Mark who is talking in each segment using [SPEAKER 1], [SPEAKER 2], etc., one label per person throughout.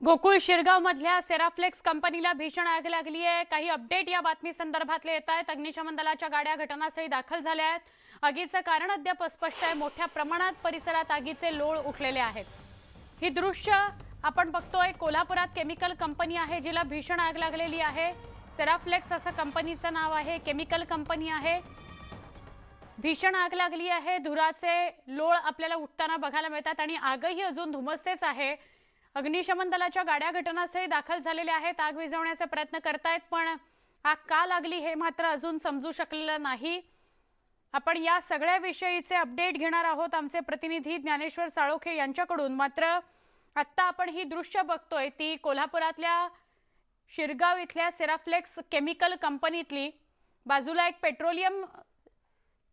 [SPEAKER 1] गोकुळ शिरगाव मधल्या सेराफ्लेक्स कंपनीला भीषण आग लागली आहे। काही अपडेट या बातमी संदर्भातले येत आहेत। अग्निशमन दलाच्या गाड्या घटनास्थळी दाखल झाल्या आहेत। आगीचं कारण अद्याप अस्पष्ट आहे। मोठ्या प्रमाणात परिसरात आगीचे लोळ उठलेले आहेत। ही दृश्य आपण बघतोय। कोल्हापुरात केमिकल कंपनी आहे जिला भीषण आग लागलेली आहे। सेराफ्लेक्स असं कंपनीचं नाव आहे, केमिकल कंपनी आहे। भीषण आग लागली आहे। धुराचे लोळ आपल्याला उठताना बघायला मिळतात आणि आगही अजून धुमसतेच आहे। अग्निशमन दलाच्या गाड्या घटनास्थळी दाखल झालेल्या आहेत। आग विझवण्याचे प्रयत्न करतायत, पण आग का लागली हे मात्र अजून समजू शकलेलं नाही। आपण या सगळ्या विषयीचे अपडेट घेणार आहोत आमचे प्रतिनिधी ज्ञानेश्वर साळोखे यांच्याकडून। मात्र आता आपण ही दृश्य बघतोय ती कोल्हापुरातल्या शिरगाव इथल्या सेराफ्लेक्स केमिकल कंपनीतली। बाजूला एक पेट्रोलियम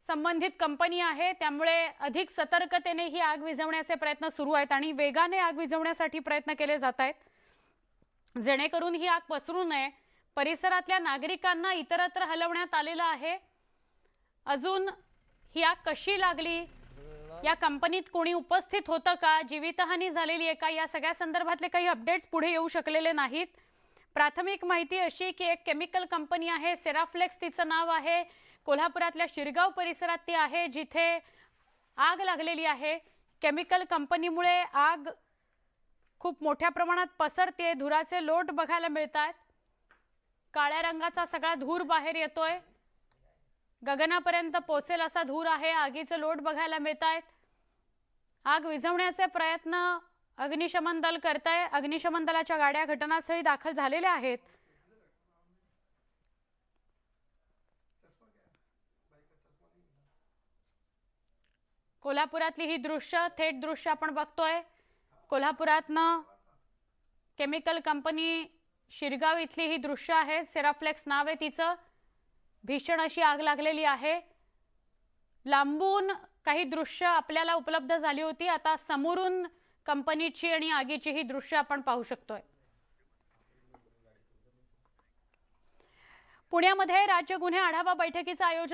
[SPEAKER 1] संबंधित कंपनी आहे, त्यामुळे अधिक सतर्कतेने ही आग विझवण्याचे प्रयत्न सुरू आहेत आणि वेगाने आग विझवण्यासाठी प्रयत्न केले जात आहेत जेणेकरून ही आग पसरू नये। परिसरातल्या नागरिकांना इतरत्र हलवण्यात आलेलं आहे। अजून ही आग कशी लागली, या कंपनीत कोणी उपस्थित होतं का, जीवितहानी झालेली आहे का, या सगळ्या संदर्भातले काही अपडेट्स पुढे येऊ शकलेले नाहीत। प्राथमिक माहिती अशी की एक केमिकल कंपनी आहे, सेराफ्लेक्स तिचं नाव आहे। कोल्हापुरातल्या शिरगाव परिसरात ती आहे जिथे आग लागलेली आहे। केमिकल कंपनीमुळे आग खूप मोठ्या प्रमाणात पसरते। धुराचे लोट बघायला मिळतात। काळ्या रंगाचा सगळा धूर बाहेर येतोय। गगनापर्यंत पोहोचेल असा धूर आहे। आगीचे लोट बघायला मिळतात। आग विझवण्याचे प्रयत्न अग्निशमन दल करतंय। अग्निशमन दलाच्या गाड्या घटनास्थळी दाखल झालेल्या आहेत। कोल्हापुरातली ही थेट दृश्य आपण बघतोय। कोल्हापुरातनं केमिकल कंपनी शिरगाव इथली ही दृश्य आहे। सेराफ्लेक्स नाव आहे तिचं। भीषण अशी आग लागलेली आहे। लांबून काही दृश्य आपल्याला उपलब्ध झाली होती, आता समोरून कंपनीची आणि आगीची ही दृश्य आपण पाहू शकतोय। पुण्यामध्ये राज्य गुन्हे आढावा बैठकीचं आयोजन